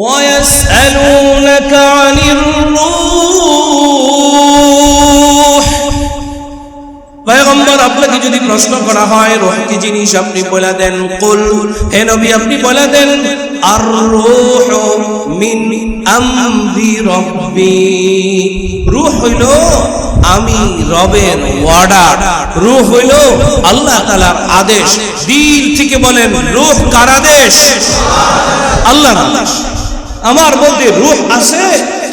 ويسألونك عن الروح পয়গম্বর আপনাকে যদি প্রশ্ন করা হয় রূহ কি জিনিস আপনি বলে দেন কুল হে নবী আপনি বলে দেন আর রূহু মিন আমরি রাব্বি রূহ হইল আমি রবের অর্ডার রূহ হইল আল্লাহ তাআলার আদেশ দিল থেকে বলেন রূহ কার আদেশ আল্লাহর আদেশ আমার মধ্যে রূহ আছে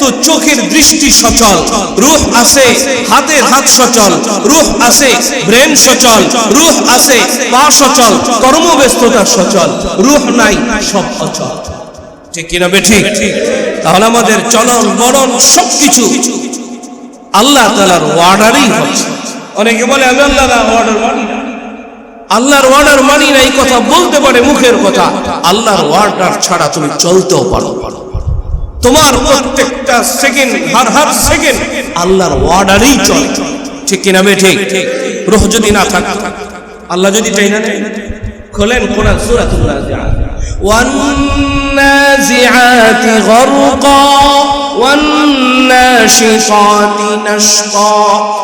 তো চোখের দৃষ্টি সচল রূহ আছে হাতের হাত সচল রূহ আছে ব্রেন সচল রূহ আছে পা সচল কর্মব্যস্ততা সচল রূহ নাই সব অচল ঠিক কি না বেঠিক তাহলে আমাদের চলন বলন সবকিছু আল্লাহ তাআলার অর্ডারই হচ্ছে অনেকে বলে আমি আল্লাহর অর্ডার মানি না আল্লাহর অর্ডার মানি না এই কথা বলতে পারে মুখের কথা আল্লাহর অর্ডার ছাড়া তুমি চলতেও পারো তোমার প্রত্যেকটা সেকেন্ড হর সেকেন্ড আল্লাহর অর্ডারই চলে ঠিক কি না বেঠিক রূহ যদি না থাকে আল্লাহ যদি চাই না খোলেন কোরআন সূরাতুল নাজিআত والنازعات غرقا والناشطات نشطا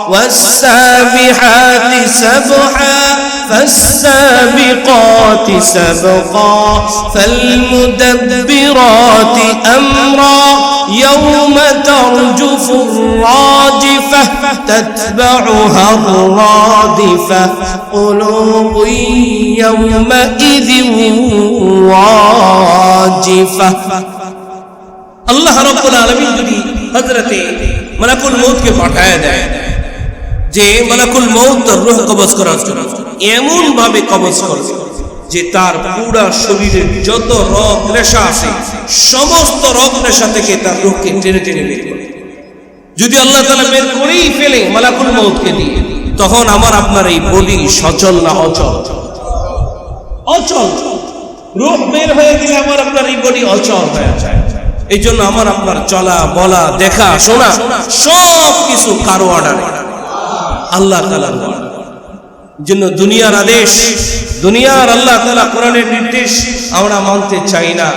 والسابحات سبحا فالسابقات سبقا فالمدبرات أمرا يوم ترجف الراجفة تتبعها الرادفة قلوب يومئذ واجفة আল্লাহ রাব্বুল আলামিন যদি হযরতে মালাকুল মউত কে পাঠায় দেয় যে মালাকুল মউত রূহ কবজ করার জন্য এমন ভাবে কবজ করবে যে তার পুরো শরীরের যত রগ রেশা আছে সমস্ত রগ রেশা থেকে তার রূহকে টেনে টেনে বের করবে যদি আল্লাহ তাআলা বের করেই ফেলে মালাকুল মউত কে দিয়ে তখন আমার আপনার এই বডি সচল না অচল অচল রূহ বের হয়ে গেলে আমার আপনার এই বডি অচল হয়ে যায় এই জন্য আমার আপনার চলা বলা দেখা শোনা সব কিছু কারো অর্ডারে আল্লাহ তাআলার জন্য দুনিয়ার আদেশ দুনিয়ার আল্লাহ তাআলা কোরআনের নির্দেশ আমরা মানতে চাই না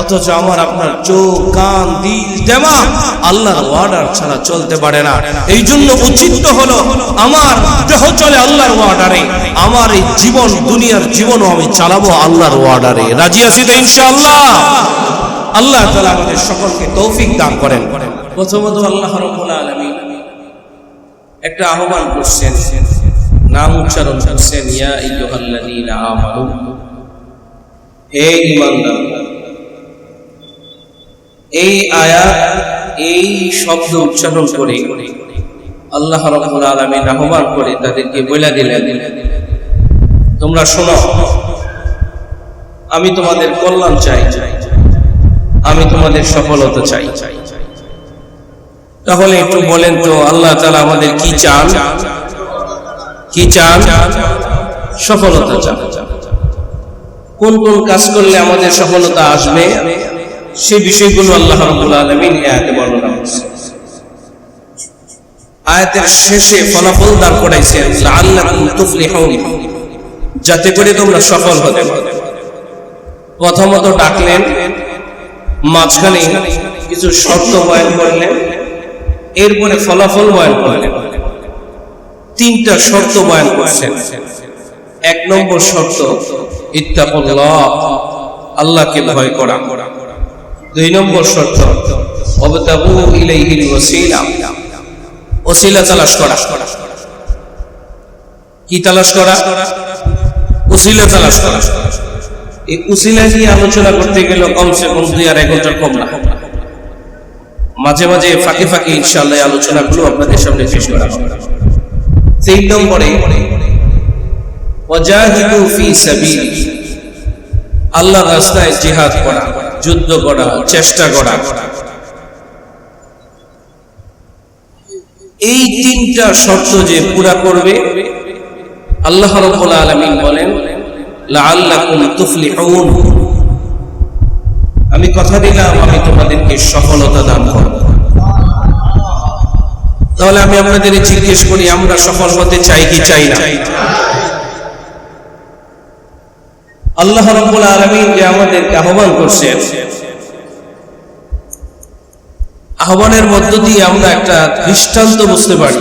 অথচ আমার আপনার চোখ কান দিল দিমাগ আল্লাহর অর্ডার ছাড়া চলতে পারে না এই জন্য উচিত হলো আমার দেহ চলে আল্লাহর অর্ডারে আমার এই জীবন দুনিয়ার জীবনও আমি চালাবো আল্লাহর অর্ডারে রাজি আছি তো ইনশাআল্লাহ আল্লাহ তাআলা আমাদের সকলকে তৌফিক দান করেন প্রথমত আল্লাহ রাব্বুল আলামিন একটা আহ্বান করছেন নাম উচ্চারণ করছেন ইয়া আইয়ুহাল্লাযীনা আমানু হে ঈমানদার এই আয়াত এই শব্দ উচ্চারণ করে আল্লাহ রাব্বুল আলামিন আহ্বান করে তাদেরকে বলে দিলেন তোমরা শোনো আমি তোমাদের কল্যাণ চাই আমি তোমাদের সফলতা চাই তাহলে একটু বলেন তো আল্লাহ তাআলা আমাদের কি চান সফলতা চান কোন কোন কাজ করলে আমাদের সফলতা আসবে সেই বিষয়গুলো আল্লাহ রাব্বুল আলামিন এই আয়াতে বর্ণনা করেছেন আয়াতের শেষে ফলাফল দান করাইছেন লাআল্লাকুম তুফলিহুন যাতে করে তোমরা সফল হতে পারো প্রথমত ডাকলেন মাঝখানে কিছু শর্ত বয়ান করলেন এরপরে ফলাফল বয়ান করলেন তিনটা শর্ত বয়ান করছেন এক নম্বর শর্ত ইত্তাকুল্লাহ আল্লাহকে ভয় করা দুই নম্বর শর্ত ওয়াবতাগু ইলাইহিল ওয়াসিলা ওসিলা তালাশ করা কি তালাশ করা ওসিলা তালাশ করা এই উসিলা নিয়ে আলোচনা করতে গেলে কমসে কম 2-1 ঘন্টা কম না মাঝে মাঝে ফাঁকে ফাঁকে ইনশাআল্লাহ আলোচনাগুলো আপনাদের সামনে পেশ করা হবে 3 নম্বরে ওয়াজাহিদু ফি সাবিলি আল্লাহর রাস্তায় জিহাদ করা যুদ্ধ করা চেষ্টা করা এই তিনটা শর্ত যে পুরা করবে আল্লাহ রাব্বুল আলামিন বলেন লাআল্লাকুম তুফলিহুন আমি কথা দিলাম আমি তোমাদেরকে সফলতা দান করব তাহলে আমি আপনাদের জিজ্ঞেস করি আমরা সফল হতে চাই কি চাই না আল্লাহ রাব্বুল আলামিন যে আমাদেরকে আহ্বান করছেন আহ্বানের মধ্য দিয়ে আমরা একটা দৃষ্টান্ত বুঝতে পারি।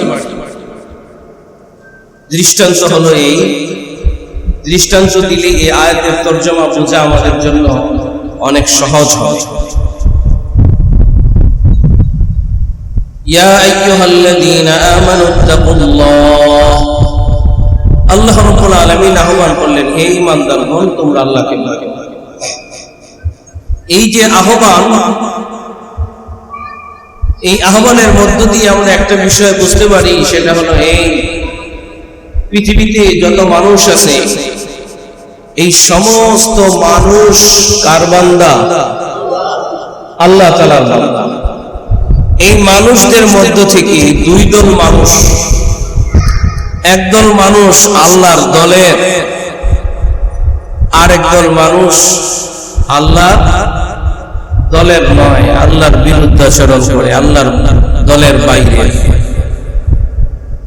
দৃষ্টান্ত হলো এই, দৃষ্টান্ত দিলে এই আয়াতের তরজমা বোঝা আমাদের জন্য অনেক সহজ হয়। ইয়া আইয়ুহাল্লাযীনা আমানু তাকুল্লাহ, আল্লাহ রাব্বুল আলামিন আহ্বান করলেন, হে ঈমানদারগণ তোমরা আল্লাহকে ভয় করো। এই যে আহ্বান, এই আহ্বানের মধ্য দিয়ে আমরা একটা বিষয় বুঝতে পারি, সেটা হলো এই পৃথিবীতে যত মানুষ আছে এই সমস্ত মানুষ কার বান্দা? আল্লাহ তাআলার বান্দা। এই মানুষদের মধ্য থেকে দুই দল মানুষ, একদল মানুষ আল্লাহর দলের, আর একদল মানুষ আল্লাহর দলের নয়, আল্লাহর বিরুদ্ধাচরণ করে, আল্লাহর দলের বাইরে।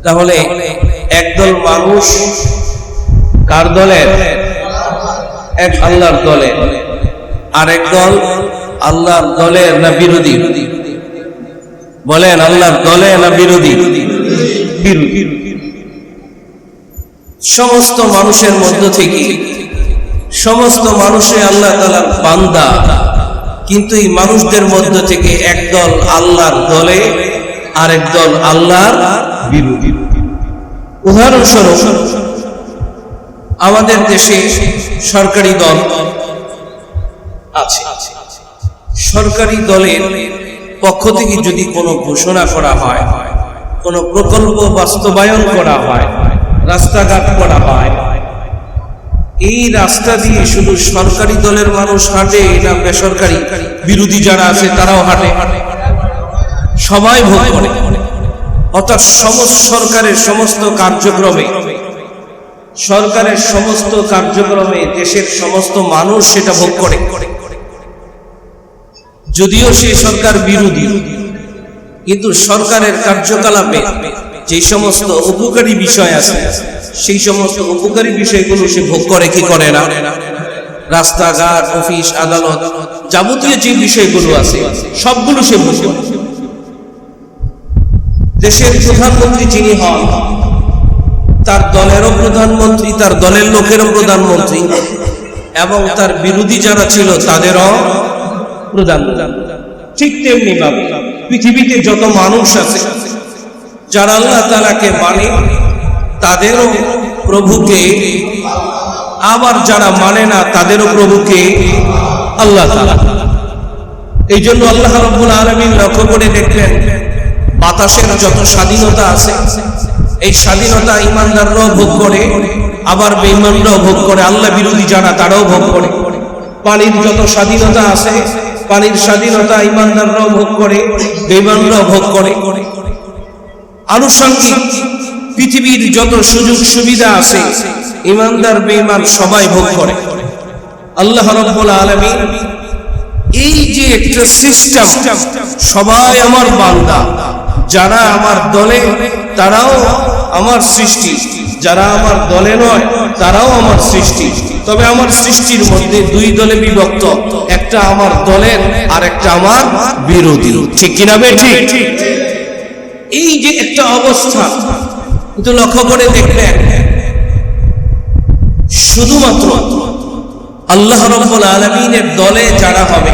তাহলে একদল মানুষ কার দলের? এক আল্লাহর দলের। আর একদল আল্লাহর দলের না বিরোধী? বলেন, আল্লাহর দলে না বিরোধী? বিরোধী। সমস্ত মানুষের মধ্য থেকে সমস্ত মানুষে আল্লাহ তাআলার বান্দা, কিন্তু এই মানুষদের মধ্য থেকে একদল আল্লাহর দলে আর একদল আল্লাহর বিরোধী। উদাহরণস্বরূপ আমাদের দেশে সরকারি দল আছে, সরকারি দলের পক্ষ থেকে যদি কোনো ঘোষণা করা হয়, কোনো প্রকল্প বাস্তবায়ন করা হয়, রাস্তাঘাট করা হয়, এই রাস্তা দিয়ে শুধু সরকারি দলের মানুষ হাঁটে না বেসরকারি বিরোধী যারা আছে তারাও হাঁটে? সবাই ভোগ করে। অর্থাৎ সরকারের সমস্ত কার্যক্রমে, সরকারের সমস্ত কার্যক্রমে দেশের সমস্ত মানুষ সেটা ভোগ করে। যদিও সেই সরকার বিরোধী, কিন্তু সরকারের কার্যকলাপে যে সমস্ত উপকারী বিষয় আছে সেই সমস্ত উপকারী বিষয়গুলো সে ভোগ করে কি করে না? রাস্তাঘাট, অফিস, আদালত, যাবতীয় যে বিষয়গুলো আছে সবগুলো সে ভোগ করে। দেশের প্রধানমন্ত্রী যিনি হন, তার দলেরও প্রধানমন্ত্রী, তার দলের লোকেরও প্রধানমন্ত্রী, এবং তার বিরোধী যারা ছিল তাদেরও প্রধানমন্ত্রী। ঠিক তেমনি ভাবে পৃথিবীতে যত মানুষ আছে যারা আল্লাহ তাআলাকে মানে তাদেরও প্রভুকে, আবার যারা মানে না তাদেরও প্রভুকে আল্লাহ তাআলা। এই জন্য আল্লাহ রাব্বুল আলামিন লক্ষ্য করে দেখলেন, বাতাসের যত স্বাধীনতা আছে এই স্বাধীনতা ঈমানদাররাও ভোগ করে, আবার বেঈমানরাও ভোগ করে, আল্লাহ বিরোধী যারা তারাও ভোগ করে। পানির যত স্বাধীনতা আছে, পানির স্বাধীনতা ঈমানদাররাও ভোগ করে, বেঈমানরাও ভোগ করে। আনুষঙ্গিক পৃথিবীর যত সুযোগ সুবিধা আছে ঈমানদার বেঈমান সবাই ভোগ করে। আল্লাহ রাব্বুল আলামিন এই যে একটা সিস্টেম, সবাই আমার বান্দা, যারা আমার দলে তারাও আমার সৃষ্টি, যারা আমার দলে নয় তারাও আমার সৃষ্টি। তবে আমার সৃষ্টির মধ্যে দুই দলে বিভক্ত, একটা আমার দলের আর একটা আমার বিরোধী। ঠিক কিনা বেঠিক? এই যে একটা অবস্থা, কিন্তু লক্ষ্য করে দেখবেন শুধুমাত্র আল্লাহ রাব্বুল আলামিনের দলে যারা হবে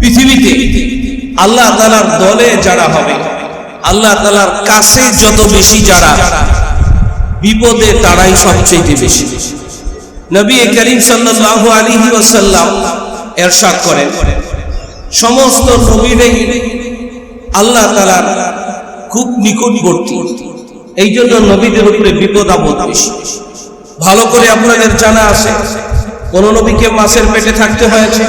পৃথিবীতে, আল্লাহ তাআলার দলে যারা হবে, আল্লাহ তাআলার কাছে যত বেশি যারা, বিপদে তারাই সবচেয়ে বেশি। নবী করিম সাল্লাল্লাহু আলাইহি ওয়াসাল্লাম ইরশাদ করেন, সমস্ত নবীরাই আল্লাহ তাআলার খুব নিকটবর্তী, এই জন্য নবীদের উপরে বিপদ আপদ বেশি। ভালো করে আপনাদের জানা আছে, কোন নবীকে মাছের পেটে থাকতে হয়েছে,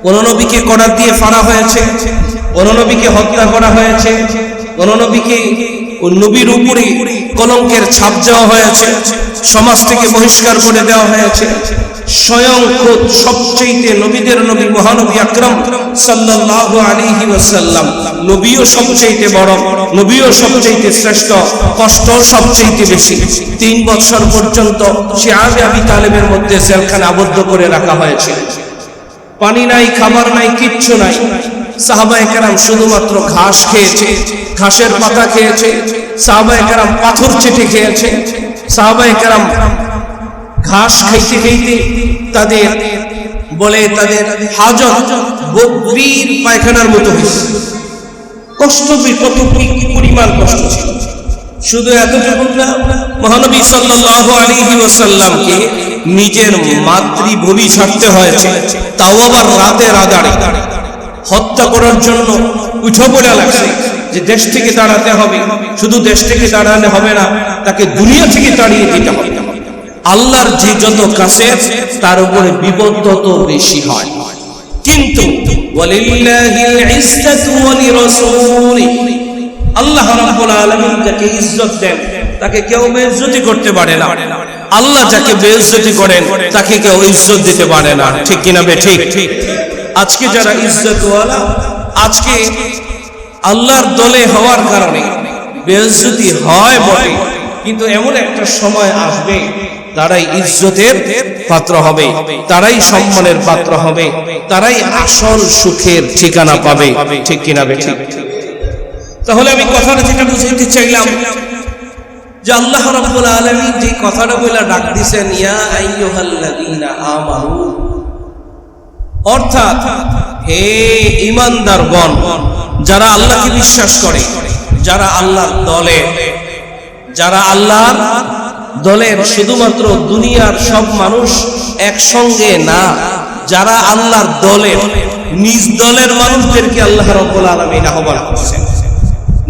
কোন নবীকে কড়া দিয়ে ফাড়া হয়েছে, কোন নবীকে হত্যা করা হয়েছে, কোন নবীকে নবীর উপরে কলঙ্কের ছাপ দেওয়া হয়েছে, সমাজ থেকে বহিষ্কার করে দেওয়া হয়েছে। স্বয়ং খোদ সবচেয়ে নবীদের নবী মহানবী আকরাম সাল্লাল্লাহু আলাইহি ওয়াসাল্লাম, নবীও সবচেয়ে বড়, নবীও সবচেয়ে শ্রেষ্ঠ, কষ্ট সবচেয়ে বেশি। 3 বছর পর্যন্ত শিআবে আবি তালেবের মধ্যে জেলখানে আবদ্ধ করে রাখা হয়েছে। পানি নাই, খাবার নাই, কিচ্ছু নাই। সাহাবায়ে কেরাম শুধুমাত্র ঘাস খেয়েছে, ঘাসের পাতা খেয়েছে, সাহাবায়ে কেরাম পাথর চেটে খেয়েছে, সাহাবায়ে কেরাম ঘাস খাইতে খাইতে তাদের তাদের হাজত বকরির পায়খানার মতো হয়েছে। কষ্ট কত পরিমাণ কষ্ট ছিল। শুধু এতটুকু না, মহানবী সাল্লাল্লাহু আলাইহি ওয়াসাল্লামকে নিজের মাতৃভূমি ছাড়তে হয়েছে, তাও আবার রাতের আঁধারে। হত্যা করার জন্য উঠে পড়া লাগছে যে দেশ থেকে দাঁড়াতে হবে। শুধু দেশ থেকে দাঁড়ালে হবে না, তাকে দুনিয়া থেকে তাড়িয়ে দিতে হবে। আল্লাহর যে যত কাছে তার উপরে বিপদ তত বেশি হয়। কিন্তু ওয়ালিল্লাহিল ইজ্জাতু ওয়া লিরাসূলিহি, আল্লাহ রাব্বুল আলামিন যাকে ইজ্জত দেন তাকে কেউ বেইজ্জতি করতে পারে না। আল্লাহ যাকে বেইজ্জতি করেন তাকে কেউ ইজ্জত দিতে পারে না। ঠিক কিনা ঠিক? আজকে যারা ইজ্জতওয়ালা, আজকে আল্লাহর দলে হওয়ার কারণে বেইজ্জতি হয় বটে, কিন্তু এমন একটা সময় আসবে তারাই ইজ্জতের পাত্র হবে, তারাই সম্মানের পাত্র হবে, তারাই আসল সুখের ঠিকানা পাবে। ঠিক কিনা ঠিক? তাহলে আমি কথাটা যেটা বুঝাইতে চাইলাম যে আল্লাহ রাব্বুল আলামিন যে কথাটা বলে ডাক দিয়েছেন, ইয়া আইয়ুহাল্লাযীনা আমানু, অর্থাৎ হে ঈমানদারগণ, যারা আল্লাহকে বিশ্বাস করে, যারা আল্লাহর দলে, যারা আল্লাহর দলের, শুধুমাত্র দুনিয়ার সব মানুষ একসঙ্গে না, যারা আল্লাহর দলের, নিজ দলের মানুষদেরকে আল্লাহ রাব্বুল আলামিন আহ্বান করছেন,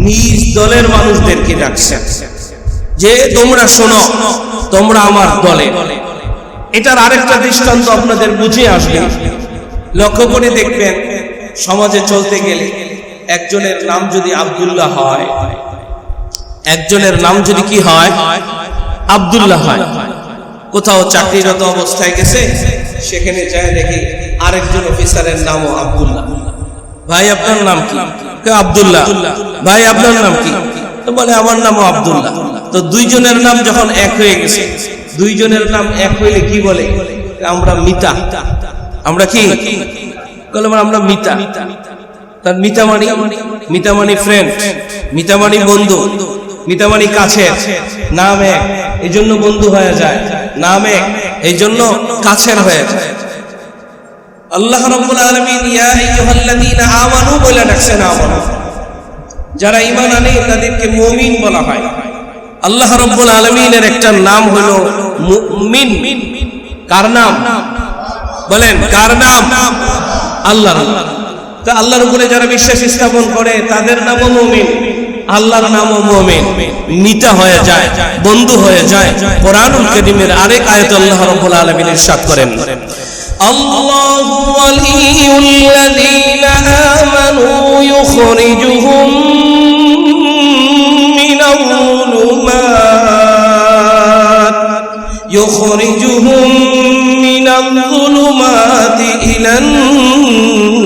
নিজ দলের মানুষদেরকে ডাকছেন যে তোমরা শোনো, তোমরা আমার দলে। এটার আরেকটা দৃষ্টান্ত আপনাদের বুঝে আসবে। লক্ষ্য করে দেখবেন, সমাজে চলতে গেলে একজনের নাম যদি আব্দুল্লাহ হয়, একজনের নাম যদি কি হয়, আব্দুল্লাহ হয়, কোথাও চাকরিরত অবস্থায় গেছে, সেখানে যায় দেখে আরেকজন অফিসারের নামও আব্দুল্লাহ। ভাই আপনার নাম কি? আব্দুল্লাহ। ভাই আপনার নাম কি? তো বলে আমার নামও আব্দুল্লাহ। তো দুইজনের নাম যখন এক হয়ে গেছে, দুইজনের নাম এক হইলে কি বলে? আমরা মিতা। আমরা কি বলে? আমরা মিতা। তার মিতামানি ফ্রেন্ড, মিতামানি বন্ধু, মিতামানি কাছে, নাম এক এই জন্য বন্ধু হয়ে যায়, নাম এক এই জন্য কাছের হয়ে যায়। আল্লাহ রাব্বুল আলামিন ইয়া আইয়ুহাল্লাযীনা আমানু বলে ডাকছেন। আমানু, যারা ঈমান আনে তাদেরকে মুমিন বলা হয়। আল্লাহ রাব্বুল আলামিনের একটা নাম হলো মুমিন। কার নাম বলেন? কার নাম? আল্লাহর। তো আল্লাহর উপরে যারা বিশ্বাস স্থাপন করে তাদের নামও মুমিন, আল্লাহর নামও মুমিন। মিতা হয়ে যায়, বন্ধু হয়ে যায়। কোরআনুল কারীমের আরেক আয়াতে আল্লাহ রাব্বুল আলামিন ইরশাদ করেন, আল্লাহু ওয়ালিয়ুল্লাযীনা আমানু ইউখরিজুহুম মিনাল যুলুমাতি ইলান নূর।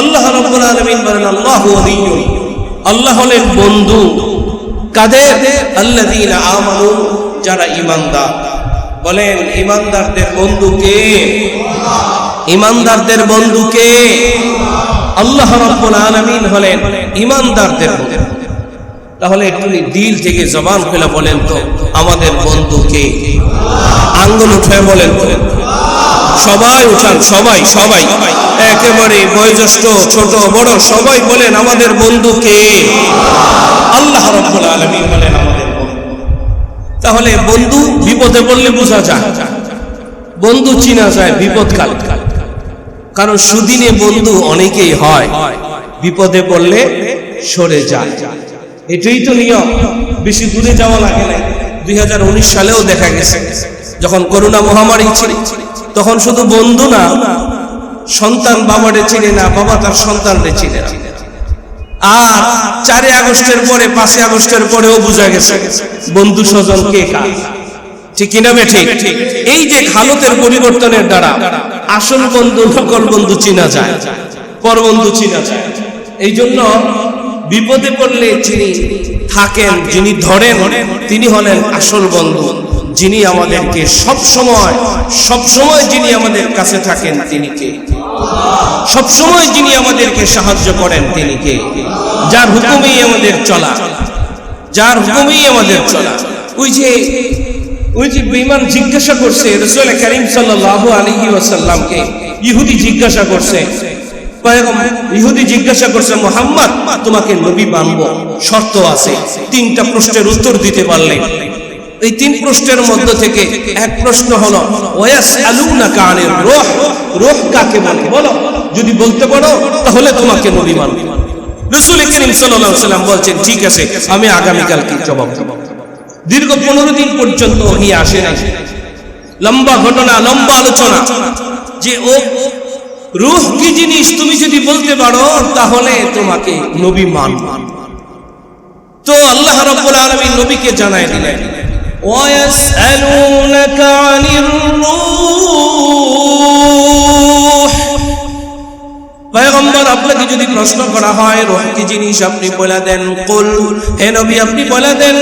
আল্লাহ রাব্বুল আলামিন বলেন, আল্লাহু ওয়ালিয়ুল, আল্লাহ হলেন বন্ধু কাদের? আল্লাযীনা আমানু, যারা ঈমানদার। বলেন ঈমানদারদের বন্ধু কে? ঈমানদারদের বন্ধু কে? আল্লাহ রাব্বুল আলামিন হলেন ঈমানদারদের বন্ধু। তাহলে একটু দিল থেকে জবান খুলে বলেন তো, আমাদের বন্ধু কে? আঙ্গুল উঠে বলেন তো, সবাই উঠান, সবাই সবাই, একেবারে বয়োজ্যেষ্ঠ ছোট বড় সবাই বলেন আমাদের বন্ধু কে? আল্লাহ রাব্বুল আলামিন বলেন আমাদের বন্ধু। তাহলে বন্ধু বিপদে পড়লে বোঝা যায়, বন্ধু চিনা যায় বিপদকালে। কারণ সুদিনে বন্ধু অনেকেই হয়, বিপদে পড়লে সরে যায়। এটাই তো নিয়ম, বেশি দূরে যাওয়া লাগে না। 2019 সালেও দেখা গেছে, যখন করোনা মহামারী ছিল, তখন শুধু বন্ধু না, সন্তান বাবারে চিনে না, বাবা তার সন্তানরে চিনে না। আর 4 আগস্টের পরে, 5 আগস্টের পরেও বোঝা গেছে বন্ধু স্বজন কে কার। ঠিক কিনা ঠিক? এই যে হালতের পরিবর্তনের দ্বারা আসল বন্ধু নকল বন্ধু চিনা যায়, পর বন্ধু চিনা যায়। এই জন্য বিপদে পড়লে যিনি থাকেন, যিনি ধরেন, তিনি হলেন আসল বন্ধু। যিনি আমাদেরকে সব সময় যিনি আমাদের কাছে থাকেন তিনি কে? সব সময় যিনি আমাদেরকে সাহায্য করেন তিনি কে? যার হুকুমেই আমাদের চলা, যার হুকুমেই আমাদের চলা। ওই যে বেঈমান জিজ্ঞাসা করছে রাসূল করিম সাল্লাল্লাহু আলাইহি ওয়াসাল্লামকে, ইহুদি জিজ্ঞাসা করছে, ইহুদি জিজ্ঞাসা করছে মুহাম্মদ তোমাকে নবী মানবো, শর্ত আছে। 3টা প্রশ্নের উত্তর দিতে পারলে, এই 3 প্রশ্নের মধ্য থেকে এক প্রশ্ন হলো ওয়াসআলুনাকা আনির রূহ, রূহ কাকে বলে বলো, যদি বলতে পারো তাহলে তোমাকে নবী মানবো। রাসূল করিম সাল্লাল্লাহু আলাইহি ওয়াসাল্লাম বলছেন ঠিক আছে, আমি আগামীকাল কি জবাব দেব। দীর্ঘ 15 দিন পর্যন্ত ওহী আসে না, লম্বা ঘটনা, লম্বা আলোচনা, যে ও রূহ কি জিনিস তুমি যদি বলতে পারো তাহলে তোমাকে নবী মানবো। তো আল্লাহ রাব্বুল আলামিন নবীকে জানায় দিলেন ওয়াসআলুনাকা আনির রূহ, পয়গম্বর আপনাকে যদি প্রশ্ন করা হয় রূহ কি জিনিস, আপনি বলে দেন কুল, হে নবী আপনি বলে দেন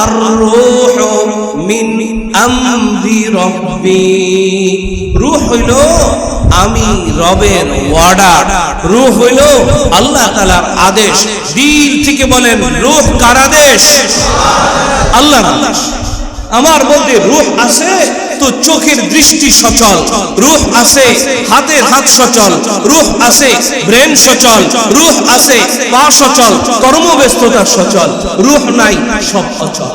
আর রূহু মিন আমরি রাব্বি, রূহ হইল আমি রবের ওয়ার্ডার, রূহ হইল আল্লাহ তাআলার আদেশ। দিল থেকে বলেন রূহ কার আদেশ? আল্লাহর আদেশ। আমার মধ্যে রূহ আছে তো চোখের দৃষ্টি সচল, রূহ আছে হাতের হাত সচল, রূহ আছে ব্রেন সচল, রূহ আছে পা সচল, কর্মব্যস্ততা সচল, রূহ নাই সব অচল।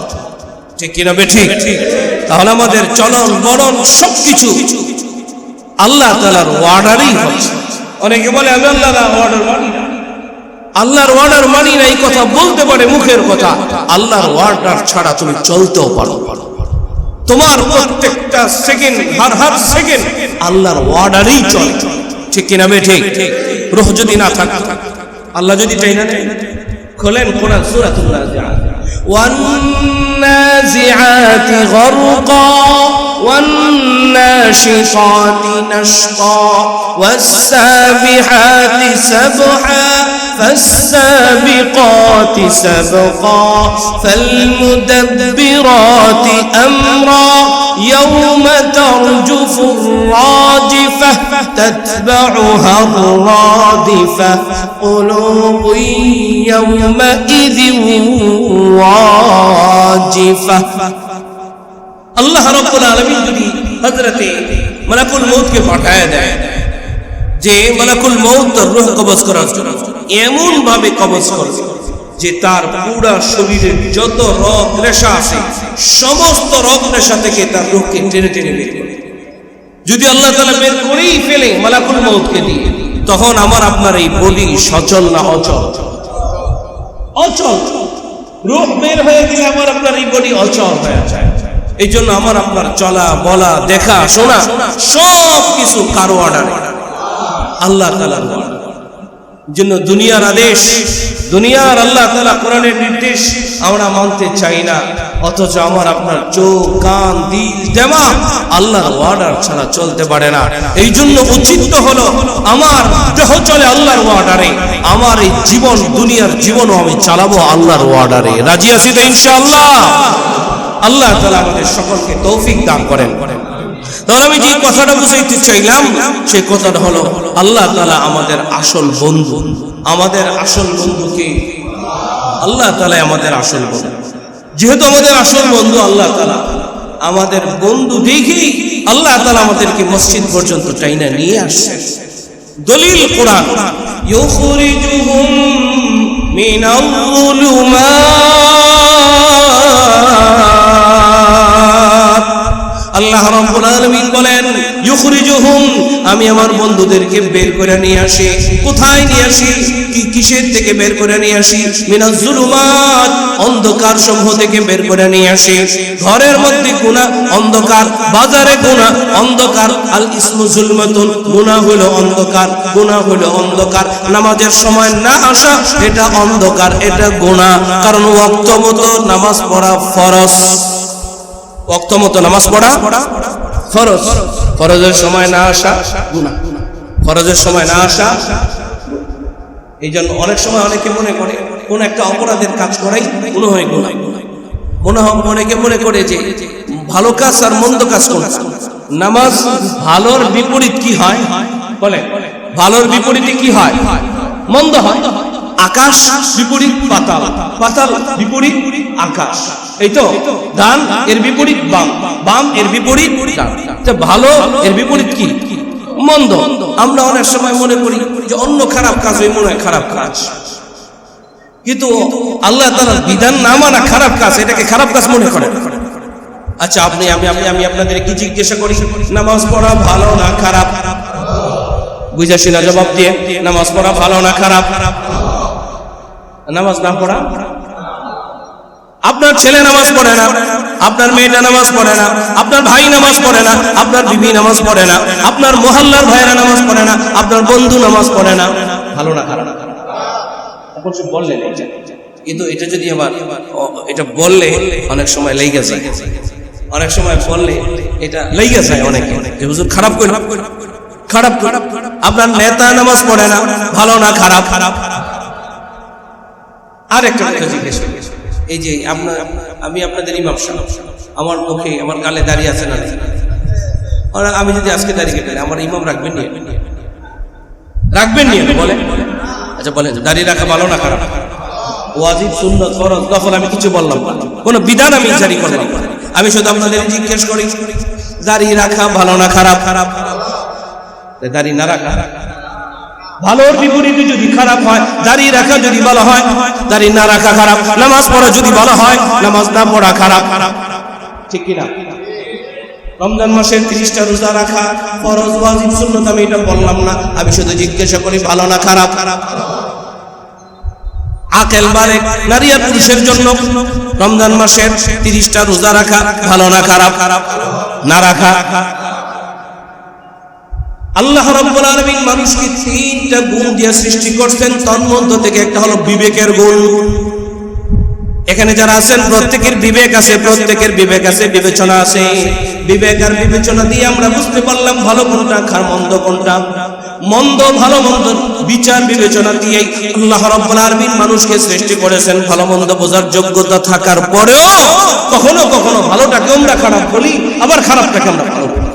ঠিক কিনা বেঠিক? তাহলে আমাদের চলন বলন সবকিছু আল্লাহ তাআলার ওয়ার্ডারই হচ্ছে। অনেকে বলে আমি আল্লাহর ওয়ার্ডার মানি না, আল্লাহর ওয়ার্ডার মানি না, এই কথা বলতে পারে মুখের কথা। আল্লাহর ওয়ার্ডার ছাড়া তুমি চলতেও পারো, তোমার প্রত্যেকটা সেকেন্ড, হার সেকেন্ড আল্লাহর ওয়ার্ডারই চলে। ঠিক কিনা বেঠিক? রূহ যদি না থাকে, আল্লাহ যদি চাই না, খোলেন কোরআন সূরাতুন নাজিআত, ওয়ান নাজিআতি গরকা ওয়ান নাশিতাতি নাশতা ওয়াস-সাবিহাতি সাবহা فالسابقات سبقا فالمدبرات أمرا يوم ترجف الراجفة تتبعها الرادفة قلوب يومئذ واجفة। আল্লাহ রাব্বুল আলামিন যদি হযরতে মালাকুল মউতকে পাঠায় দেয় যে মালাকুল মউত রূহ কবজ করার জন্য, এমন ভাবে কবজ করবে যে তার পুরা শরীরের যত রগ রেশা আছে সমস্ত রগ রেশা থেকে তার রূহকে টেনে টেনে বের করবে। যদি আল্লাহ তাআলা বের করেই ফেলে মালাকুল মউতকে দিয়ে, তখন আমার আপনার এই বডি সচল না অচল? অচল। রূহ বের হয়ে গেলে আমার আপনার এই বডি অচল হয়ে যায়। এই জন্য আমার আপনার চলা বলা দেখা শোনা সব কিছু কারো অর্ডারে, আল্লাহ তাআলার অর্ডার। জন্য দুনিয়ার আদেশ, দুনিয়ার আল্লাহ তাআলা কোরআনের নির্দেশ আমরা মানতে চাই না, অথচ আমার আপনার চোখ কান দিল দিমাগ আল্লাহর অর্ডার ছাড়া চলতে পারে না। এই জন্য উচিত হলো আমার দেহ চলে আল্লাহর অর্ডারে, আমার এই জীবন দুনিয়ার জীবনও আমি চালাবো আল্লাহর অর্ডারে। রাজি আছি তো ইনশাআল্লাহ? আল্লাহ তাআলা আমাদের সকলকে তৌফিক দান করেন। তাহলে আমি যে কথাটা বুঝাইতে চাইলাম সেই কথাটা হলো আল্লাহ তাআলা আমাদের আসল বন্ধু। আমাদের আসল বন্ধুকে আল্লাহ তাআলা আমাদের আসল বন্ধু। যেহেতু আমাদের আসল বন্ধু আল্লাহ তাআলা, আমাদের বন্ধু দেখেই আল্লাহ তাআলা আমাদেরকে মসজিদ পর্যন্ত টাইনা নিয়ে আসছে। দলিল কোরআন, ইউখরিজুহুম মিনাল যুলুমাত, আল্লাহ রাব্বুল আলামিন বলেন ইউখরিজুহুম, আমি আমার বন্ধুদেরকে বের করে নিয়ে আসি। কোথায় নিয়ে আসি? কিসের থেকে বের করে নিয়ে আসি? মিনাজ যুলুমাত, অন্ধকার সমূহ থেকে বের করে নিয়ে আসি। ঘরের মধ্যে গুনাহ অন্ধকার, বাজারে গুনাহ অন্ধকার। আল ইসমু যুলমাতুন, গুনাহ হলো অন্ধকার, গুনাহ হলো অন্ধকার। নামাজের সময় না আসা এটা অন্ধকার, এটা গুনাহ। কারণ ওয়াক্ত মতো নামাজ পড়া ফরজ, ওয়াক্ত মতো নামাজ পড়া ফরজ। ফরজের সময় না আসা গুনাহ, ফরজের সময় না আসা। এই জন্য অনেক সময় অনেকে মনে করে কোন একটা অপরাধের কাজ করাই মনে হয় গুনাহ। অনেকে মনে করে যে ভালো কাজ আর মন্দ কাজ কোনটা? নামাজ ভালোর বিপরীত কি হয় বলে? ভালোর বিপরীতে কি হয়? মন্দ হয়। আকাশ বিপরীত পাতাল, পাতাল বিপরীত আকাশ, এই তো। ডান এর বিপরীত বাম, বাম এর বিপরীত ডান। ভালো এর বিপরীত কি? মন্দ। আমরা অনেক সময় মনে করি যে অন্য খারাপ কাজ ওই মনে হয় খারাপ কাজ, কিন্তু আল্লাহ তাআলার বিধান না মানা খারাপ কাজ, এটাকে খারাপ কাজ মনে করে। আচ্ছা আপনি আমি আপনাদের কি জিজ্ঞাসা করি, নামাজ পড়া ভালো না খারাপ? বুঝাসি না জবাব দিয়ে। নামাজ পড়া ভালো না খারাপ? নামাজ না পড়া? আপনার ছেলে নামাজ পড়ে না, আপনার মেয়েটা নামাজ পড়ে না, আপনার ভাই নামাজ পড়ে না, আপনার বিবি নামাজ পড়ে না, আপনার মহল্লার ভাইরা নামাজ পড়ে না, আপনার বন্ধু নামাজ পড়ে না, ভালো না খারাপ? এখন সব বললেন এটা, কিন্তু এটা যদি আবার এটা বললে অনেক সময় লেগে যায়, অনেক সময় বললে এটা লেগে যায় অনেকে যে হুজুর খারাপ কই, খারাপ খারাপ। আপনার নেতা নামাজ পড়ে না, ভালো না খারাপ? আর একটা কথা জিজ্ঞেস করি, এই যে আমি আপনাদের ইমাম সাহেব, আমার মুখে আমার গালে দাঁড়িয়ে আছে না? আমি যদি আজকে দাঁড়িয়ে কেটে আমার ইমাম রাখবেন নি? রাখবেন নি বলে? আচ্ছা বলেন, দাঁড়িয়ে রাখা ভালো না খারাপ? ওয়াজিব, সুন্নাত, ফরজ, নফল আমি কিছু বললাম না, কোন বিধান আমি জারি করলাম না। আমি শুধু আপনাদের জিজ্ঞেস করি দাঁড়িয়ে রাখা ভালো না খারাপ? দাঁড়িয়ে না রাখা ভালোর বিপরীতে যদি খারাপ হয়, দাঁড়িয়ে রাখা যদি ভালো হয়, দাঁড়িয়ে না রাখা খারাপ। নামাজ পড়া যদি ভালো হয়, নামাজ না পড়া খারাপ, ঠিক কিনা? রমজান মাসের 30টা রোজা রাখা ফরজ, ওয়াজিব, সুন্নাত আমি এটা বললাম না, আমি শুধু জিজ্ঞাসা করি ভালো না খারাপ? আকেল বালেগ নারী আর পুরুষের জন্য রমজান মাসের 30টা রোজা রাখা ভালো না খারাপ? না রাখা। আল্লাহ রাব্বুল আলামিন মানুষকে 3টা গুণ দিয়ে সৃষ্টি করছেন, তার মধ্যে থেকে একটা হলো বিবেকের গুণ। এখানে যারা আছেন প্রত্যেকের বিবেক আছে, প্রত্যেকের বিবেক আছে, বিবেচনা আছে। বিবেক আর বিবেচনা দিয়ে আমরা বুঝতে পারলাম ভালো কোনটা, খারাপ মন্দ কোনটা। মন্দ ভালো মন্দ বিচার বিবেচনা দিয়ে আল্লাহ রাব্বুল আলামিন মানুষকে সৃষ্টি করেছেন। ভালো মন্দ বোঝার যোগ্যতা থাকার পরেও কখনো কখনো ভালোটাকে আমরা খারাপ বলি, আবার খারাপটাকে আমরা ভালো বলি।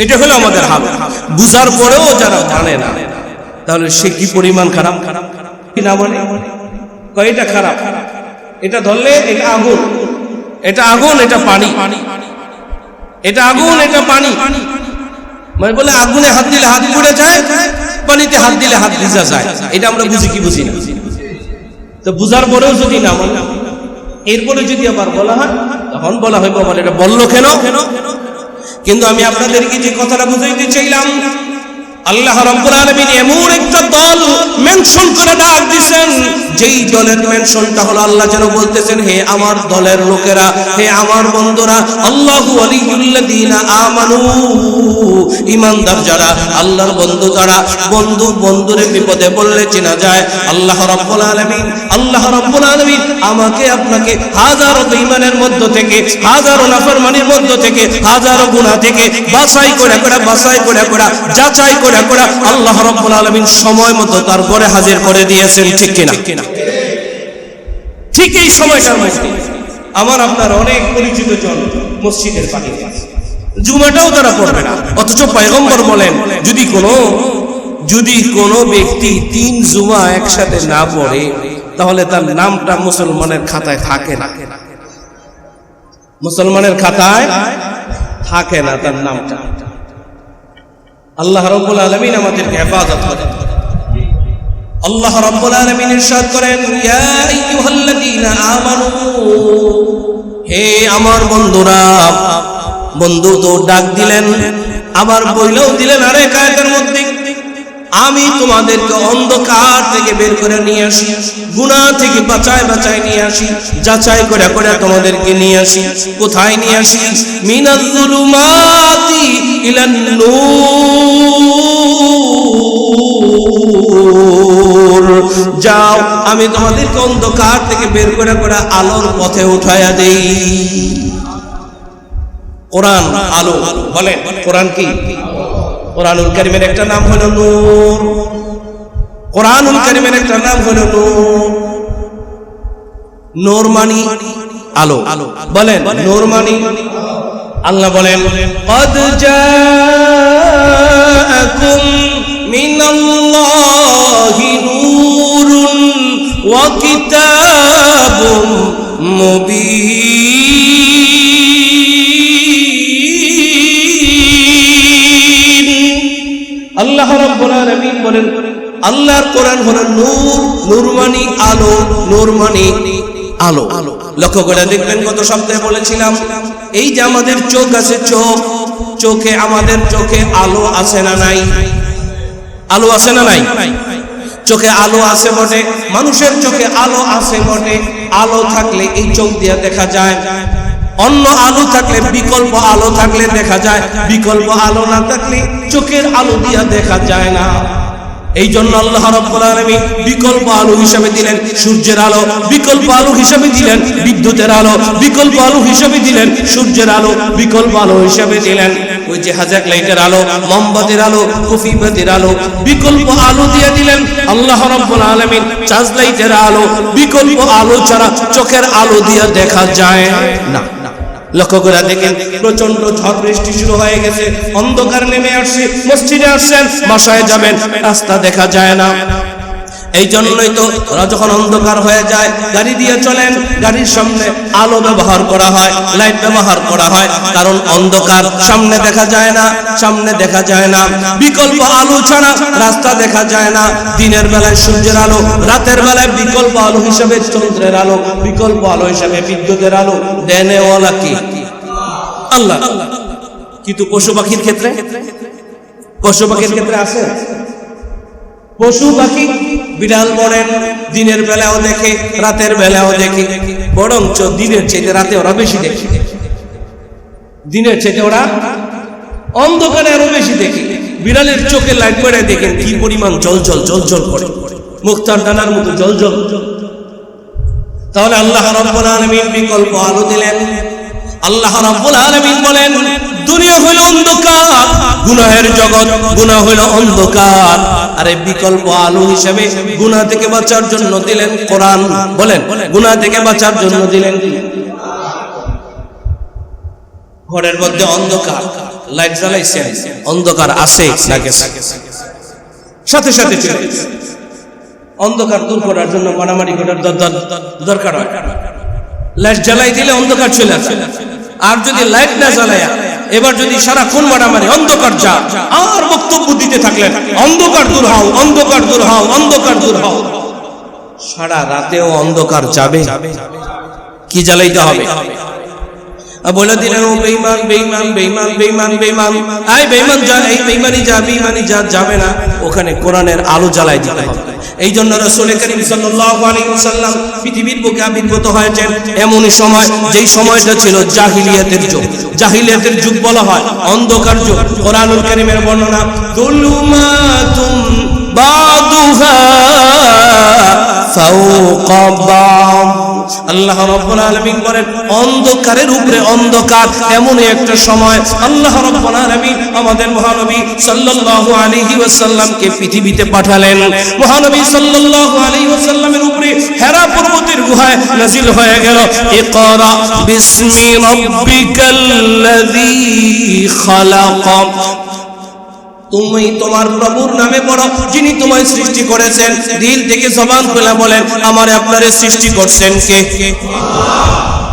এটা হলো আমাদের হাল। বুঝার পরেও যারা জানে না, তাহলে সে কি পরিমাণ খারাপ কি না বলে? এটা খারাপ, এটা ধরলে এটা আগুন, এটা আগুন, এটা পানি, এটা আগুন, এটা পানি। মানে বলে আগুনে হাত দিলে হাত পুড়ে যায়, পানিতে হাত দিলে হাত ভিজা যায়। এটা আমরা বুঝি কি বুঝি না? তো বুঝার পরেও যদি না বলে, এরপরে যদি আবার বলা হয়, তখন বলা হয় বাবা এটা বললো কেন? কিন্তু আমি আপনাদেরকে যে কথাটা বুঝাইতে চাইলাম, আল্লাহ রাব্বুল আলামিন এমন একটা দল মেনশন করে ডাক দিবেন, যেই দলের মেনশনটা হলো আল্লাহ যেন বলতেছেন, হে আমার দলের লোকেরা, হে আমার বন্ধুরা, আল্লাহু ওয়ালিয়ুল্লাযীনা আমানু, ঈমানদার যারা, আল্লাহর বন্ধু যারা, বন্ধু বন্ধুরে বিপদে বললে চেনা যায়। আল্লাহ রাব্বুল আলামিন আমাকে আপনাকে হাজারো বেঈমানের মধ্য থেকে, হাজারো নাফরমানির মধ্য থেকে, হাজারো গুনাহ থেকে বাছাই করে যাচাই করে আল্লাহ রাব্বুল আলামিন সময় মতো তার ঘরে হাজির করে দিয়েছেন, ঠিক কিনা? ঠিক এই সময়টার মধ্যে আমার আপনার অনেক পরিচিত জন মসজিদের বাহিরে আছে, জুমাটাও তারা পড়বে না, অথচ পয়গম্বর বলেন যদি কোনো ব্যক্তি 3 জুমা একসাথে না পড়ে, তাহলে তার নামটা মুসলমানের খাতায় থাকে না। মুসলমানের খাতায় থাকে না তার নামটা। আল্লাহ রাব্বুল আলামিন আমাদেরকে হেফাজত করেন। আল্লাহ রাব্বুল আলামিন ইরশাদ করেন, ইয়া আইয়ুহাল্লাযীনা আমানু, হে আমার বন্ধুরা। বন্ধু তো ডাক দিলেন, আবার বইলেও দিলেন আরেক আয়াতের মধ্যে, আমি তোমাদেরকে অন্ধকার থেকে বের করে নিয়ে আসি, গুনাহ থেকে বাঁচায় নিয়ে আসি, যাচাই করে তোমাদেরকে নিয়ে আসি। কোথায় নিয়ে আসি? মিনাজ যুলুমাতি ইলান নূর। যাও, আমি তোমাদেরকে অন্ধকার থেকে বের করে আলোর পথে উঠায়া দেই। কোরআন আলো, বলেন কোরআন কি? কোরআনুল কারীমের একটা নাম হলো নূর। কোরআনুল কারীমের একটা নাম হলো নূর। নূর মানে আলো। বলেন নূর মানে আল্লাহ বলেন কদ জাআকুম মিনাল্লাহি নূরুন ওয়া কিতাবুম মুবিন। আল্লাহ রাব্বুল আলামিন বলেন আল্লাহর কোরআন হলো নূর, নূর মানে আলো, নূর মানে আলো। লক্ষ্য করে দেখবেন কত শব্দে বলেছিলাম, এই যে আমাদের চোখ আছে, চোখে আমাদের চোখে আলো আছে না নাই? আলো আছে না নাই? চোখে আলো আছে বটে, মানুষের চোখে আলো আছে বটে। আলো থাকলে এই চোখ দিয়ে দেখা যায়, অন্য আলো থাকলে বিকল্প আলো থাকলে দেখা যায়, বিকল্প আলো না থাকলে চোখের আলো দিয়ে দেখা যায় না। এই জন্য আল্লাহ রাব্বুল আলামিন বিকল্প আলো হিসেবে দিলেন সূর্যের আলো, বিকল্প আলো হিসেবে দিলেন বিদ্যুতের আলো, বিকল্প আলো হিসেবে দিলেন সূর্যের আলো, বিকল্প আলো হিসেবে দিলেন ওই যে হাজাক লাইটের আলো, মোমবাতির আলো, কফিবাতির আলো, বিকল্প আলো দিয়ে দিলেন আল্লাহ রাব্বুল আলামিন চার্জ লাইটের আলো। বিকল্প আলো ছাড়া চোখের আলো দিয়ে দেখা যায় না। লক্ষ্য করে দেখেন প্রচন্ড ঝড় বৃষ্টি শুরু হয়ে গেছে, অন্ধকার নেমে আসছে, মসজিদে আসছেন, বাসায় যাবেন, রাস্তা দেখা যায় না। এই জন্যই তো যখন অন্ধকার হয়ে যায় গাড়ি দিয়ে চলেন, গাড়ির সামনে আলো ব্যবহার করা হয়, লাইট ব্যবহার করা হয়, কারণ অন্ধকার, সামনে দেখা যায় না, সামনে দেখা যায় না। বিকল্প আলো ছাড়া রাস্তা দেখা যায় না। দিনের বেলায় সূর্যের আলো, রাতের বেলায় বিকল্প আলো হিসেবে চন্দ্রের আলো, বিকল্প আলো হিসেবে বিদ্যুতের আলো দেনেওয়ালা কি? আল্লাহ। কিন্তু পশু পাখির ক্ষেত্রে, পশু পাখির ক্ষেত্রে আছে? পশু পাখি বিড়াল বলেন দিনের বেলাও দেখে, রাতের বেলাও দেখে, বরঞ্চ দিনের চেয়ে রাতে ওরা বেশি দেখে, দিনের চেয়ে ওরা অন্ধকারে আরো বেশি দেখে। বিড়ালের চোখে লাইট করে দেখেন কি পরিমাণ জলজল জলজল করে, মুক্তার ডানার মতো জলজল। তাহলে আল্লাহ রাব্বুল আলামিন বিকল্প আলো দিলেন। আল্লাহ রাব্বুল আলামিন বলেন দুনিয়া হইল অন্ধকার, গুনাহের জগৎ, গুনাহ হইল অন্ধকার। আরে বিকল্প আলো হিসেবে গুনাহ থেকে বাঁচার জন্য দিলেন কোরআন। বলেন গুনাহ থেকে বাঁচার জন্য দিলেন। ঘরের মধ্যে অন্ধকার, লাইট জ্বালাইছেন, অন্ধকার আছে না গেছে? সাথে সাথে অন্ধকার দূর করার জন্য মারামারি করার দরকার হয়। লাইট জ্বালাই দিলে অন্ধকার চলে আসে। আর যদি লাইট না জ্বালায়া এবার যদি সারাক্ষণ মারামারি, অন্ধকার যা, আর বক্তব্য দিতে থাকলেন অন্ধকার দূর হও, অন্ধকার দূর হও, অন্ধকার দূর হও, সারা রাতেও অন্ধকার যাবে? কি জ্বালাইতে হবে? বলে দিলেন ও বেঈমান, বেঈমান, বেঈমান, বেঈমান, বেঈমান, এই বেঈমান যা, এই বেঈমানি যা, বেঈমানি যা যাবে না, ওখানে কোরআনের আলো জ্বালাই দিতে হবে। এই জন্য রাসূল করিম সাল্লাল্লাহু আলাইহি ওয়াসাল্লাম পৃথিবীর বুকে আবির্ভূত হয়েছেন এমনই সময়, যেই সময়টা ছিল জাহিলিয়াতের যুগ। জাহিলিয়াতের যুগ বলা হয় অন্ধকার যুগ। কোরআনুল কারীমের বর্ণনা যুলুমাতুম বাদুহা ফাওকা বাদ। আল্লাহ রাব্বুল আলামিন বলেন অন্ধকারের উপরে অন্ধকার, এমনই একটা সময় আল্লাহ রাব্বুল আলামিন আমাদের মহানবী সাল্লাল্লাহু আলাইহি ওয়াসাল্লামকে পৃথিবীতে পাঠালেন। মহানবী সাল্লাল্লাহু আলাইহি ওয়াসাল্লামের উপরে হেরা পর্বতের গুহায় নাযিল হয়ে গেল ইকরা বিসমি রাব্বিকাল্লাযী খালাক। তুমি তোমার প্রভুর নামে পড়ো যিনি তোমায় সৃষ্টি করেছেন। দিল থেকে জবান খুলে বলেন আমারে আপনারে সৃষ্টি করছেন কে?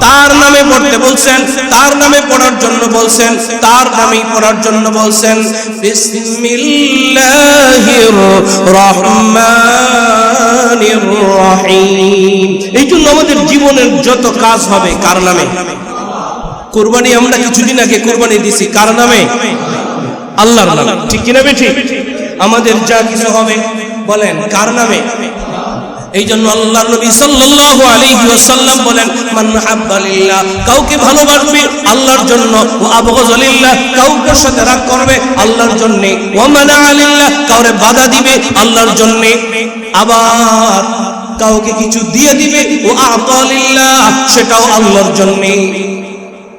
তার নামে পড়তে বলছেন, তার নামে পড়ার জন্য বলছেন, তার নামেই পড়ার জন্য বলছেন। বিসমিল্লাহির রহমানির রহিম। এই জন্য আমাদের জীবনের যত কাজ হবে কার নামে? কুরবানি আমরা কিছুদিন আগে কুরবানি দিছি কার নামে? আল্লাহর নামে। ঠিক কিনা বেঠি? আমাদের যা কিছু হবে বলেন কার নামে? এই জন্য আল্লাহর নবী সাল্লাল্লাহু আলাইহি ওয়াসাল্লাম বলেন মান হাব্বা লিল্লাহ, কাউকে ভালোবাসবে আল্লাহর জন্য, ও আবগযা লিল্লাহ, কাউকে সাথে রাগ করবে আল্লাহর জন্য, ওয়া মানা লিল্লাহ, কাউরে বাধা দিবে আল্লাহর জন্য, আবার কাউকে কিছু দিয়ে দিবে, ও আতা লিল্লাহ, সেটাও আল্লাহর জন্য।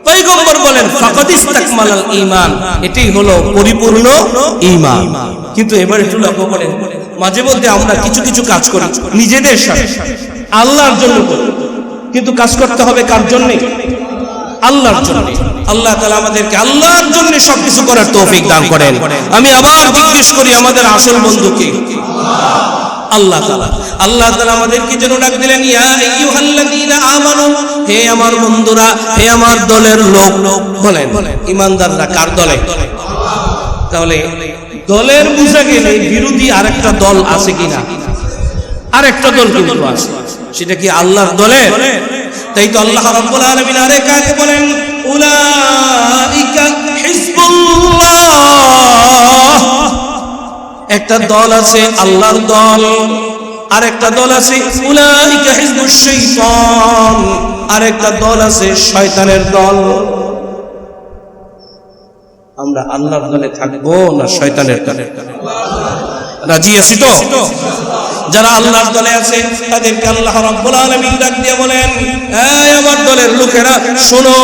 পয়গম্বর বলেন ফাকাদ ইসতাকমালাল ঈমান, এটাই হলো পরিপূর্ণ ঈমান। কিন্তু এবার একটু লক্ষ্য করেন মাঝে মধ্যে আমরা কিছু কিছু কাজ করি নিজেদের সাথে, আল্লাহর জন্য করি, কিন্তু কাজ করতে হবে কার জন্য? আল্লাহর জন্য। আল্লাহ তাআলা আমাদেরকে আল্লাহর জন্য সবকিছু করার তৌফিক দান করেন। আমি আবার জিজ্ঞেস করি, আমাদের আসল বন্ধু কে? আল্লাহ তাআলা। আল্লাহ তাআলা আমাদেরকে যেন ডাক দিলেন, ইয়া আইয়ুহাল্লাযীনা আমানু, হে আমার বন্ধুরা, হে আমার দলের লোক। বলেন ঈমানদাররা কার দলে? তাহলে দলের বুঝা গেলে বিরোধী আরেকটা দল আছে কিনা? আরেকটা দল কিন্তু আছে, সেটা কি আল্লাহর দলে? তাই তো আল্লাহ রাব্বুল আলামিন আরেক আয়াতে বলেন, উলাইকা হিজবুল্লাহ। একটা দল আছে আল্লাহর দল, আরেকটা দল আছে উলাইকা হিজবুশ শাইতান, আরেকটা দল আছে শয়তানের দল। আমরা আল্লাহর দলে থাকবো না শয়তানের দলে? রাজি আছি তো? যারা আল্লাহর দলে আছে তাদেরকে আল্লাহ রাব্বুল আলামিন ডাক দিয়ে বলেন, এই আমার দলের লোকেরা শোনো,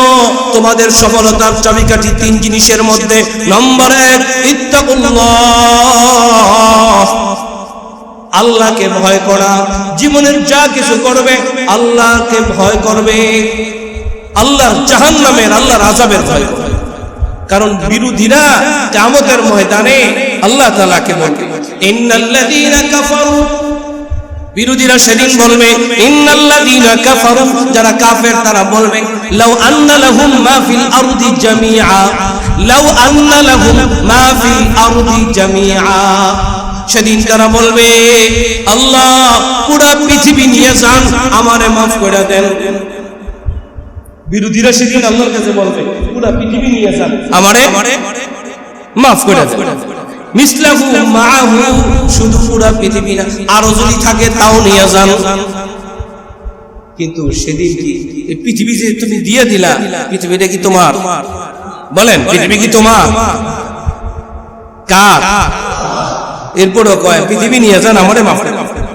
তোমাদের সফলতার চাবিকাঠি তিন জিনিসের মধ্যে। নম্বর 1, ইত্তাকুল্লাহ, আল্লাহকে ভয় করা। জীবনের যা কিছু করবে আল্লাহকে ভয় করবে, আল্লাহর জাহান্নামের, আল্লাহর আযাবের ভয় করবে। কারণ বিরোধীরা কিয়ামতের ময়দানে আল্লাহ তাআলাকে বলবে, ইন্নাল্লাযীনা কাফারু, বিরোধীরা সেদিন বলবে, ইন্নাল্লাযীনা কাফারু, যারা কাফের তারা বলবে, লাউ আন্না লাহুম মা ফিল আরদি জামিআ, লাউ আন্না লাহুম মা ফিল আরদি জামিআ। সেদিন তারা বলবে, আল্লাহ পুরো পৃথিবী নিয়ে যান, আমারে মাফ করে দেন। বিরোধীরা সেদিন আল্লাহর কাছে বলবে, পুরো পৃথিবী নিয়ে যান, আমারে মাফ করে দেন। মিসলাহু মাআহু, শুধু পুরো পৃথিবী না, আরো যদি থাকে তাও নিয়ে যান। কিন্তু সেদিন কি এই পৃথিবী যে তুমি দিয়ে দিলা, পৃথিবীটা কি তোমার? বলেন, পৃথিবী কি তোমার? কার? এরপরও কয় পৃথিবী নিয়ে যান, আমারে মাফ করে দেন।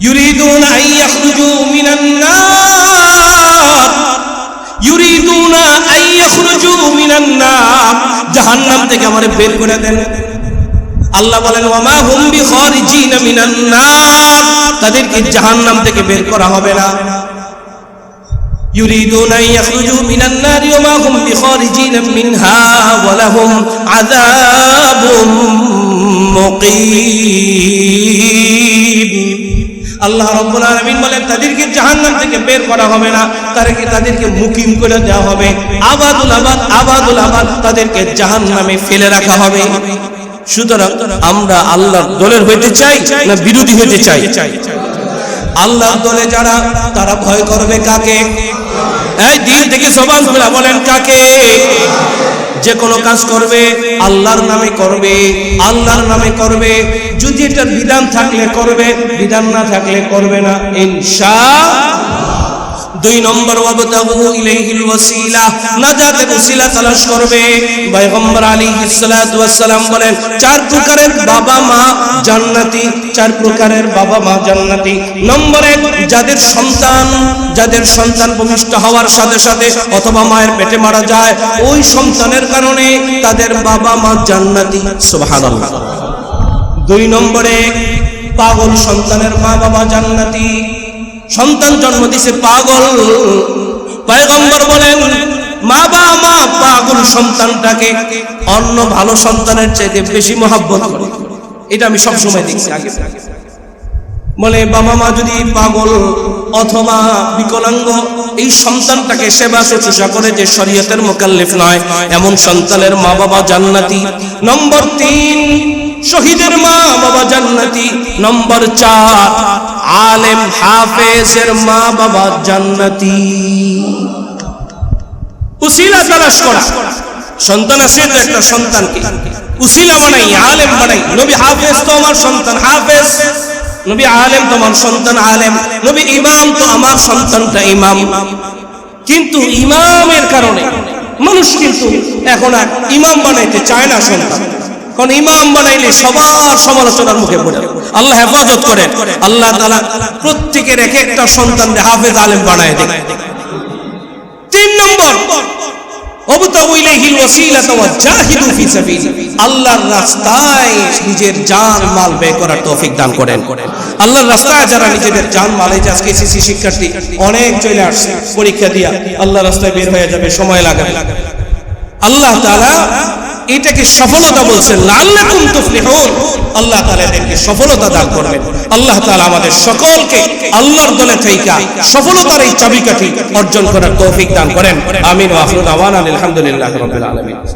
ইউরিদুনা আন ইয়াখরুজু মিনান নার, ইউরিদুনা আন ইয়াখরুজু মিনান নার, জাহান্নাম থেকে আমারে বের করে দেন। আল্লাহ বলেন, ওয়া মা হুম বিখারিজিনা মিনান নার, তাদেরকে জাহান্নাম থেকে বের করা হবে না। ইউরিদুনা আন ইয়াখরুজু মিনান নার ওয়া মা হুম বিখারিজিনা মিনহা ওয়া লাহুম আযাবুম মুকিম। আল্লাহ রাব্বুল আলামিন বলেন, তাদেরকে জাহান্নাম থেকে বের করা হবে না, তাদেরকে মুকিম করে দেওয়া হবে, আবাদুল আবাদ, আবাদুল আবাদ, তাদেরকে জাহান্নামে ফেলে রাখা হবে। সুতরাং আমরা আল্লাহর দলের হইতে চাই না বিরোধী হইতে চাই? আল্লাহর দলে যারা, তারা ভয় করবে কাকে? এই দিল থেকে জবান খুলে বলেন, কাকে? যে কোনো কাজ করবে আল্লাহর নামে করবে, আল্লাহর নামে করবে। যদি এটার বিধান থাকলে করবে, বিধান না থাকলে করবে না, ইনশাআল্লাহ। 2 নম্বর, ওয়াবতাগু ইলাইহিল ওয়াসিলা, নাজাতের ওসিলা তালাশ করবে। পয়গম্বর আলাইহিস সালাতু ওয়াস সালাম বলেন, 4 প্রকারের বাবা মা জান্নাতি, 4 প্রকারের বাবা মা জান্নাতি। নম্বর 1, যাদের সন্তান ভূমিষ্ঠ হওয়ার সাথে সাথে অথবা মায়ের পেটে মারা যায়, ওই সন্তানের কারণে তাদের বাবা মা জান্নাতি। সুবহানাল্লাহ। 2 নম্বরে, পাগল সন্তানের মা বাবা জান্নাতি। সন্তান জন্ম দিছে পাগল, পয়গম্বর বলেন, মা বাবা পাগল সন্তানটাকে অন্য ভালো সন্তানের চাইতে বেশি মহব্বত করে। এটা আমি সব সময় দেখছি। আগে বলে, বাবা মা যদি পাগল অথবা বিকলাঙ্গ, এই সন্তানটাকে সেবা শুশ্রূষা করে যে শরীয়তের মুকাল্লিফ নয়, এমন সন্তানের মা বাবা জান্নাতি। নম্বর 3, শহীদের মা বাবা জান্নাতি। নম্বর 4, আলেম হাফেজের মা বাবা জান্নাতি। উসিলা তালাশ করা। সন্তান আছে তো একটা সন্তানকে উসিলা বানাই, আলেম বানাই। নবী হাফেজ তো আমার সন্তান হাফেজ, নবী আলেম তো আমার সন্তান আলেম, নবী ইমাম তো আমার সন্তানটা ইমাম। কিন্তু ইমামের কারণে মানুষ কিন্তু এখন আর ইমাম বানাইতে চায় না সন্তান। কারণ ইমাম বানাইলে সবার সমালোচনার মুখে পড়ে। আল্লাহ হেফাজত করেন। আল্লাহ তাআলা প্রত্যেকের এক একটা সন্তানকে হাফেজ আলেম বানায় দেন। 3 নম্বর, ওয়াবতাগু ইলাইহিল ওয়াসিলাতা ওয়াজাহিদু ফি সাবিলি, আল্লাহর রাস্তায় নিজের জান মাল ব্যয় করার তৌফিক দান করেন। আল্লাহর রাস্তায় যারা নিজেদের জান মাল, এই যে আজকে এসএসসি শিক্ষার্থী অনেক চলে আসছে পরীক্ষা দিয়া, আল্লাহর রাস্তায় বের হয়ে যাবে, সময় লাগাবে, আল্লাহ তাআলা এটাকে সফলতা বলছেন, লাআল্লাকুম তুফলিহুন, আল্লাহ তাআলা এদেরকে সফলতা দান করবেন। আল্লাহ তাআলা আমাদের সকলকে আল্লাহর দলে থাইকা সফলতার এই চাবিকাঠি অর্জন করার তৌফিক দান করেন। আমিন ওয়া আখিরু দাওয়ানা আলহামদুলিল্লাহি রাব্বিল আলামিন।